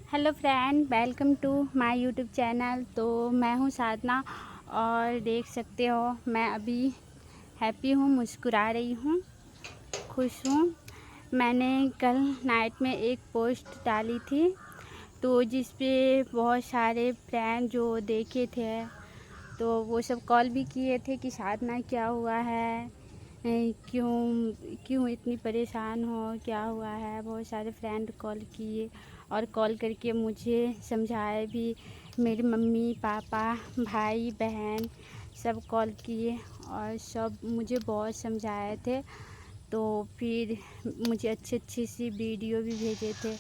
Hello friend, welcome to my YouTube channel. तो मैं हूँ साधना और देख सकते हो मैं अभी हैप्पी हूँ, मुस्कुरा रही हूँ, खुश हूँ। मैंने कल नाइट में एक पोस्ट डाली थी तो जिस पे बहुत सारे फ्रेंड जो देखे थे तो वो सब कॉल भी किए थे कि साधना क्या हुआ है, क्यों क्यों इतनी परेशान हो, क्या हुआ है। बहुत सारे फ्रेंड कॉल किए और कॉल करके मुझे समझाए भी। मेरी मम्मी पापा भाई बहन सब कॉल किए और सब मुझे बहुत समझाए थे। तो फिर मुझे अच्छी अच्छी सी वीडियो भी भेजे थे।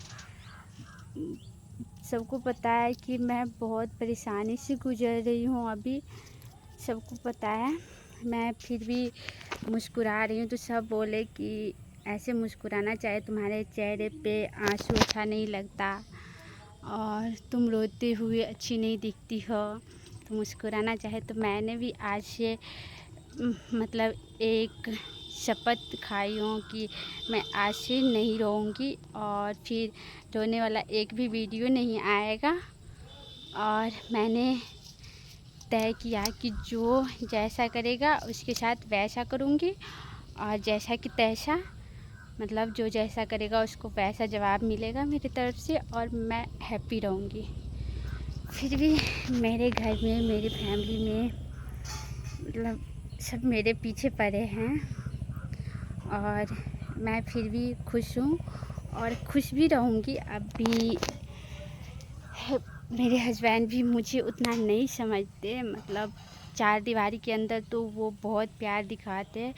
सबको पता है कि मैं बहुत परेशानी से गुजर रही हूँ अभी, सबको पता है। मैं फिर भी मुस्कुरा रही हूँ तो सब बोले कि ऐसे मुस्कुराना चाहिए, तुम्हारे चेहरे पे आंसू अच्छा नहीं लगता और तुम रोते हुए अच्छी नहीं दिखती हो, तो मुस्कुराना चाहिए। तो मैंने भी आज से मतलब एक शपथ खाई हूँ कि मैं आज से नहीं रोऊंगी और फिर रोने वाला एक भी वीडियो नहीं आएगा। और मैंने तय किया कि जो जैसा करेगा उसके साथ वैसा करूँगी और जैसा कि तैसा, मतलब जो जैसा करेगा उसको वैसा जवाब मिलेगा मेरी तरफ से और मैं हैप्पी रहूँगी। फिर भी मेरे घर में, मेरी फैमिली में मतलब सब मेरे पीछे पड़े हैं और मैं फिर भी खुश हूँ और खुश भी रहूँगी। अभी मेरे हस्बैंड भी मुझे उतना नहीं समझते, मतलब चार दीवारी के अंदर तो वो बहुत प्यार दिखाते,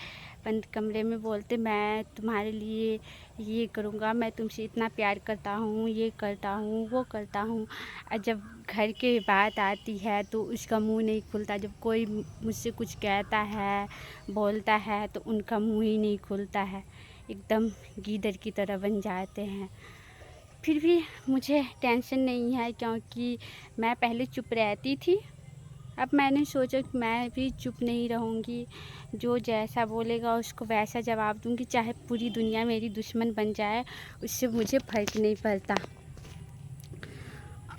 बंद कमरे में बोलते मैं तुम्हारे लिए ये करूँगा, मैं तुमसे इतना प्यार करता हूँ, ये करता हूँ, वो करता हूँ। और जब घर की बात आती है तो उसका मुंह नहीं खुलता। जब कोई मुझसे कुछ कहता है, बोलता है तो उनका मुंह ही नहीं खुलता है, एकदम गीदड़ की तरह बन जाते हैं। फिर भी मुझे टेंशन नहीं है क्योंकि मैं पहले चुप रहती थी। अब मैंने सोचा कि मैं भी चुप नहीं रहूँगी, जो जैसा बोलेगा उसको वैसा जवाब दूँगी, चाहे पूरी दुनिया मेरी दुश्मन बन जाए, उससे मुझे फ़र्क नहीं पड़ता।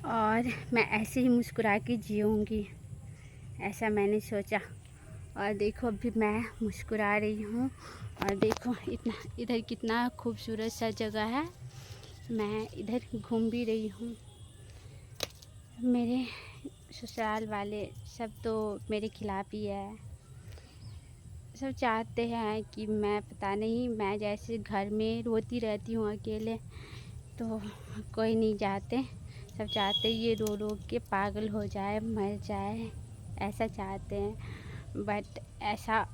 और मैं ऐसे ही मुस्कुरा के जीऊँगी, ऐसा मैंने सोचा। और देखो अभी मैं मुस्कुरा रही हूँ और देखो इतना इधर कितना खूबसूरत सा जगह है, मैं इधर घूम भी रही हूँ। मेरे ससुराल वाले सब तो मेरे खिलाफ ही है, सब चाहते हैं कि मैं पता नहीं, मैं जैसे घर में रोती रहती हूँ अकेले तो कोई नहीं चाहते, सब चाहते ये रो रो के पागल हो जाए, मर जाए, ऐसा चाहते हैं। बट ऐसा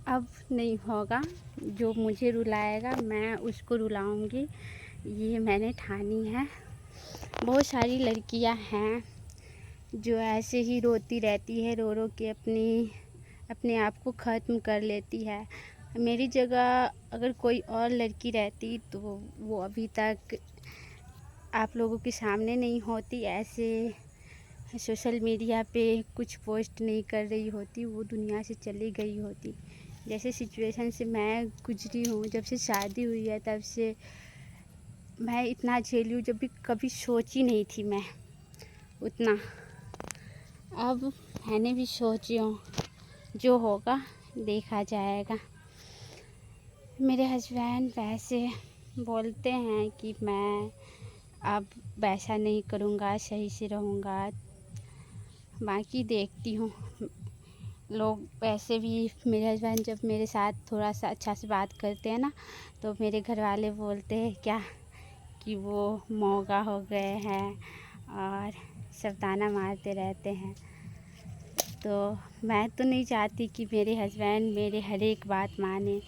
अब नहीं होगा, जो मुझे रुलाएगा मैं उसको रुलाऊंगी, ये मैंने ठानी है। बहुत सारी लड़कियां हैं जो ऐसे ही रोती रहती है, रो रो के अपने आप को ख़त्म कर लेती है। मेरी जगह अगर कोई और लड़की रहती तो वो अभी तक आप लोगों के सामने नहीं होती, ऐसे सोशल मीडिया पे कुछ पोस्ट नहीं कर रही होती, वो दुनिया से चली गई होती। जैसे सिचुएशन से मैं गुजरी हूँ, जब से शादी हुई है तब से मैं इतना झेली हूँ, जब भी कभी सोची नहीं थी मैं उतना। अब मैंने भी सोची हूँ, जो होगा देखा जाएगा। मेरे हस्बैंड वैसे बोलते हैं कि मैं अब वैसा नहीं करूँगा, सही से रहूँगा, बाकी देखती हूँ। लोग वैसे भी, मेरे हस्बैंड जब मेरे साथ थोड़ा सा अच्छा से बात करते हैं ना तो मेरे घर वाले बोलते हैं क्या कि वो मौगा हो गए हैं और सब ताना मारते रहते हैं। तो मैं तो नहीं चाहती कि मेरे हस्बैंड मेरे हर एक बात माने,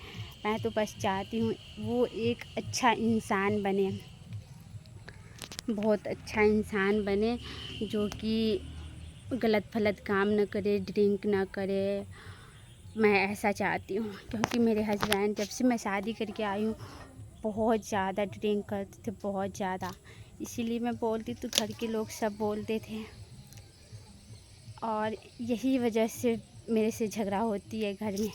मैं तो बस चाहती हूँ वो एक अच्छा इंसान बने, बहुत अच्छा इंसान बने, जो कि गलत फलत काम न करे, ड्रिंक ना करे। मैं ऐसा चाहती हूँ क्योंकि मेरे हस्बैंड जब से मैं शादी करके आई हूँ बहुत ज़्यादा ड्रिंक करते थे, बहुत ज़्यादा। इसीलिए मैं बोलती तो घर के लोग सब बोलते थे और यही वजह से मेरे से झगड़ा होती है घर में,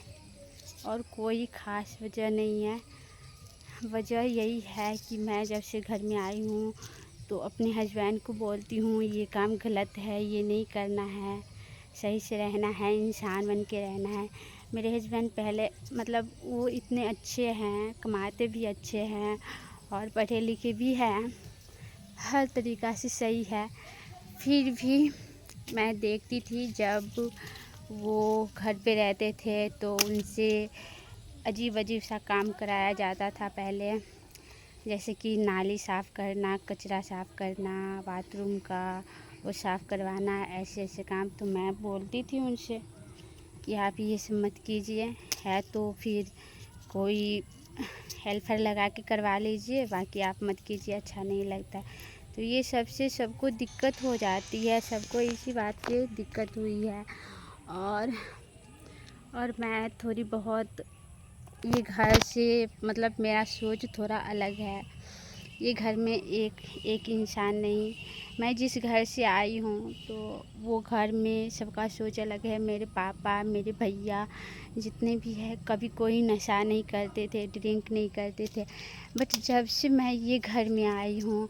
और कोई ख़ास वजह नहीं है। वजह यही है कि मैं जब से घर में आई हूँ तो अपने हस्बैंड को बोलती हूँ ये काम गलत है, ये नहीं करना है, सही से रहना है, इंसान बन के रहना है। मेरे हस्बैंड पहले मतलब वो इतने अच्छे हैं, कमाते भी अच्छे हैं और पढ़े लिखे भी हैं, हर तरीक़ा से सही है। फिर भी मैं देखती थी जब वो घर पे रहते थे तो उनसे अजीब अजीब सा काम कराया जाता था पहले, जैसे कि नाली साफ़ करना, कचरा साफ़ करना, बाथरूम का वो साफ़ करवाना, ऐसे ऐसे काम। तो मैं बोलती थी उनसे कि आप ये सब मत कीजिए, है तो फिर कोई हेल्पर लगा के करवा लीजिए, बाकी आप मत कीजिए, अच्छा नहीं लगता। तो ये सबसे सबको दिक्कत हो जाती है, सबको इसी बात से दिक्कत हुई है। और मैं थोड़ी बहुत ये घर से मतलब मेरा सोच थोड़ा अलग है। ये घर में एक इंसान नहीं, मैं जिस घर से आई हूँ तो वो घर में सबका सोच अलग है। मेरे पापा, मेरे भैया जितने भी हैं, कभी कोई नशा नहीं करते थे, ड्रिंक नहीं करते थे। बट जब से मैं ये घर में आई हूँ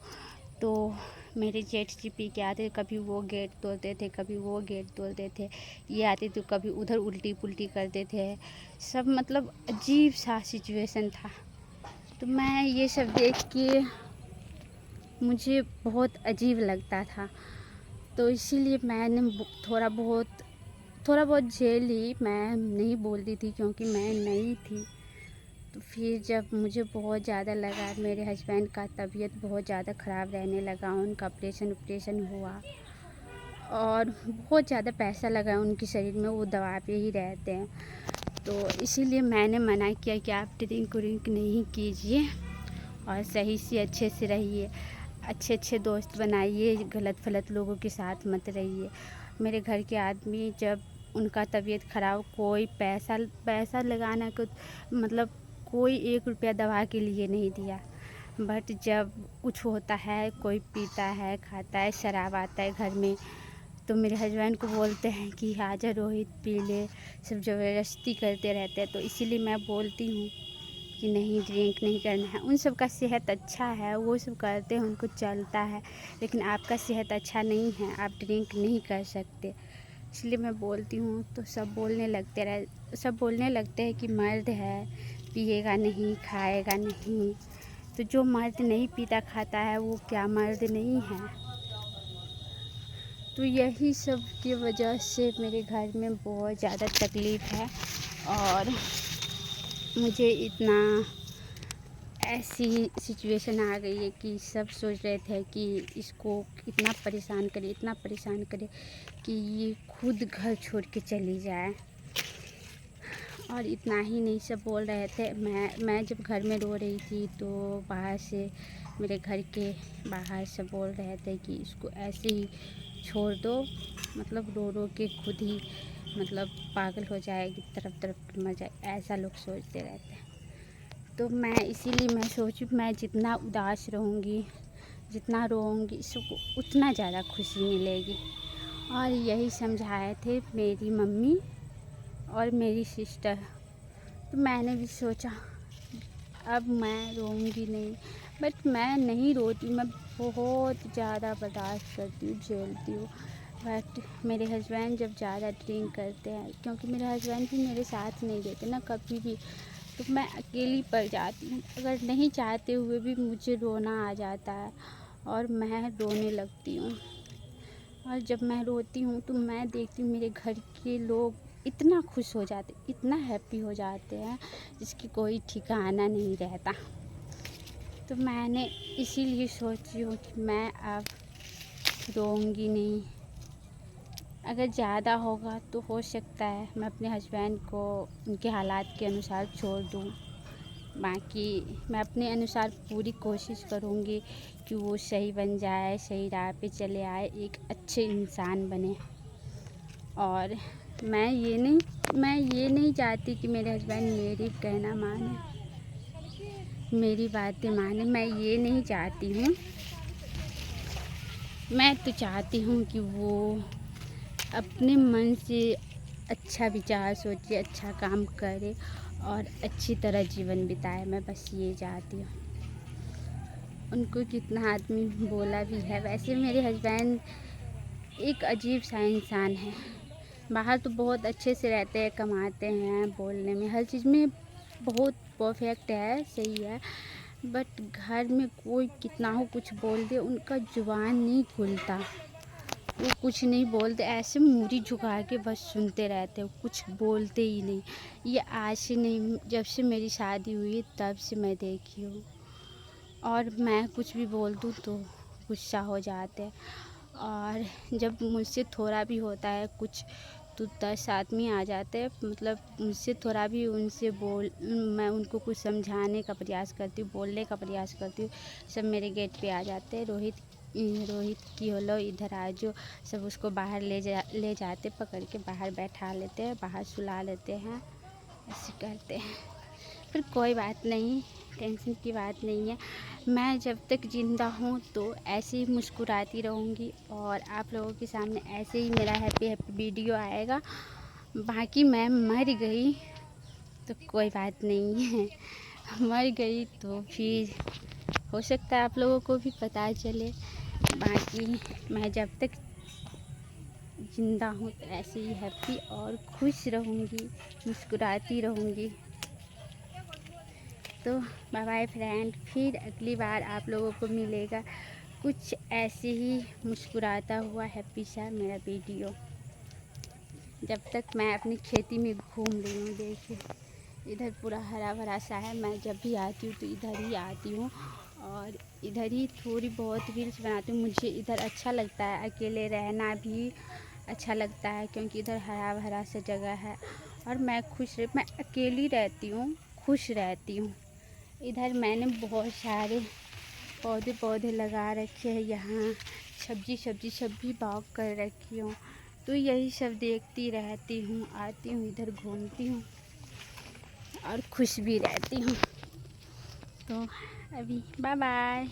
तो मेरे जेठ जी पी के आते, कभी वो गेट तोड़ते थे, कभी वो गेट तोड़ते थे। ये आते तो कभी उधर उल्टी पुल्टी करते थे। सब मतलब अजीब सा सिचुएशन था। तो मैं ये सब देख के मुझे बहुत अजीब लगता था, तो इसीलिए मैंने थोड़ा बहुत झेल ली। मैं नहीं बोलती थी क्योंकि मैं नई थी। तो फिर जब मुझे बहुत ज़्यादा लगा, मेरे हस्बैंड का तबीयत बहुत ज़्यादा ख़राब रहने लगा, उनका ऑपरेशन हुआ और बहुत ज़्यादा पैसा लगा उनके शरीर में, वो दवा पे ही रहते हैं। तो इसीलिए मैंने मना किया कि आप ड्रिंक व्रिंक नहीं कीजिए और सही से अच्छे से रहिए, अच्छे अच्छे दोस्त बनाइए, गलत फलत लोगों के साथ मत रहिए। मेरे घर के आदमी जब उनका तबीयत ख़राब, कोई पैसा लगाना को मतलब कोई 1 रुपया दवा के लिए नहीं दिया। बट जब कुछ होता है, कोई पीता है, खाता है, शराब आता है घर में, तो मेरे हस्बैंड को बोलते हैं कि आजा रोहित पी ले, सब ज़बरदस्ती करते रहते हैं। तो इसीलिए मैं बोलती हूँ कि नहीं, ड्रिंक नहीं करना है। उन सब का सेहत अच्छा है, वो सब करते हैं, उनको चलता है, लेकिन आपका सेहत अच्छा नहीं है, आप ड्रिंक नहीं कर सकते। इसलिए मैं बोलती हूँ तो सब बोलने लगते हैं कि मर्द है, पिएगा नहीं, खाएगा नहीं। तो जो मर्द नहीं पीता खाता है वो क्या मर्द नहीं है? तो यही सब की वजह से मेरे घर में बहुत ज़्यादा तकलीफ़ है और मुझे इतना ऐसी सिचुएशन आ गई है कि सब सोच रहे थे कि इसको इतना परेशान करे कि ये खुद घर छोड़ के चली जाए। और इतना ही नहीं, सब बोल रहे थे, मैं जब घर में रो रही थी तो बाहर से, मेरे घर के बाहर सब बोल रहे थे कि इसको ऐसे ही छोड़ दो, मतलब रो रो के खुद ही मतलब पागल हो जाएगी, तरफ तरफ मर जाए, ऐसा लोग सोचते रहते हैं। तो मैं इसीलिए मैं सोची मैं जितना उदास रहूँगी, जितना रोऊँगी, इसको उतना ज़्यादा खुशी मिलेगी। और यही समझाए थे मेरी मम्मी और मेरी सिस्टर। तो मैंने भी सोचा अब मैं रोऊँगी नहीं, बट मैं नहीं रोती, मैं बहुत ज़्यादा बर्दाश्त करती हूँ, झेलती हूँ। बट मेरे हस्बैंड जब ज़्यादा ड्रिंक करते हैं, क्योंकि मेरे हस्बैंड भी मेरे साथ नहीं देते ना कभी भी, तो मैं अकेली पड़ जाती हूँ। अगर नहीं चाहते हुए भी मुझे रोना आ जाता है और मैं रोने लगती हूँ। और जब मैं रोती हूँ तो मैं देखती हूँ मेरे घर के लोग इतना खुश हो जाते, इतना हैप्पी हो जाते हैं जिसकी कोई ठिकाना नहीं रहता। तो मैंने इसीलिए सोची हूँ कि मैं अब रोऊँगी नहीं। अगर ज़्यादा होगा तो हो सकता है मैं अपने हस्बैंड को उनके हालात के अनुसार छोड़ दूँ। बाकी मैं अपने अनुसार पूरी कोशिश करूँगी कि वो सही बन जाए, सही राह पे चले आए, एक अच्छे इंसान बने। और मैं ये नहीं चाहती कि मेरे हस्बैंड मेरी कहना माने, मेरी बातें माने, मैं ये नहीं चाहती हूँ। मैं तो चाहती हूँ कि वो अपने मन से अच्छा विचार सोचे, अच्छा काम करे और अच्छी तरह जीवन बिताए। मैं बस ये चाहती हूँ। उनको कितना आदमी बोला भी है। वैसे मेरे हस्बैंड एक अजीब सा इंसान है। बाहर तो बहुत अच्छे से रहते हैं, कमाते हैं, बोलने में हर चीज़ में बहुत परफेक्ट है, सही है। बट घर में कोई कितना हो कुछ बोल दे, उनका जुबान नहीं खुलता। वो कुछ नहीं बोलते, ऐसे मूरी झुका के बस सुनते रहते हो, कुछ बोलते ही नहीं। ये आज से नहीं, जब से मेरी शादी हुई तब से मैं देखी हूँ। और मैं कुछ भी बोल दूँ तो गुस्सा हो जाते हैं। और जब मुझसे थोड़ा भी होता है कुछ तो 10 आदमी आ जाते हैं। मतलब मुझसे थोड़ा भी मैं उनको कुछ समझाने का प्रयास करती हूँ, बोलने का प्रयास करती हूँ, सब मेरे गेट पे आ जाते हैं। रोहित की होलो इधर आ जाओ, सब उसको बाहर ले जाते, पकड़ के बाहर बैठा लेते हैं, बाहर सुला लेते हैं, ऐसे करते हैं। पर कोई बात नहीं, टेंशन की बात नहीं है। मैं जब तक ज़िंदा हूँ तो ऐसे ही मुस्कुराती रहूँगी और आप लोगों के सामने ऐसे ही मेरा हैप्पी वीडियो आएगा। बाकी मैं मर गई तो कोई बात नहीं है, मर गई तो फिर हो सकता है आप लोगों को भी पता चले। बाकी मैं जब तक ज़िंदा हूँ तो ऐसे ही हैप्पी और खुश रहूँगी, मुस्कुराती रहूँगी। तो बाय बाय फ्रेंड, फिर अगली बार आप लोगों को मिलेगा कुछ ऐसे ही मुस्कुराता हुआ हैप्पी सा मेरा वीडियो। जब तक मैं अपनी खेती में घूम रही हूँ, देखिए इधर पूरा हरा भरा सा है। मैं जब भी आती हूँ तो इधर ही आती हूँ और इधर ही थोड़ी बहुत रील्स बनाती हूँ। मुझे इधर अच्छा लगता है, अकेले रहना भी अच्छा लगता है क्योंकि इधर हरा भरा सा जगह है और मैं अकेली रहती हूँ, खुश रहती हूँ। इधर मैंने बहुत सारे पौधे लगा रखे हैं, यहाँ सब्जी बाग कर रखी हूँ। तो यही सब देखती रहती हूँ, आती हूँ इधर, घूमती हूँ और खुश भी रहती हूँ। तो अभी बाय बाय।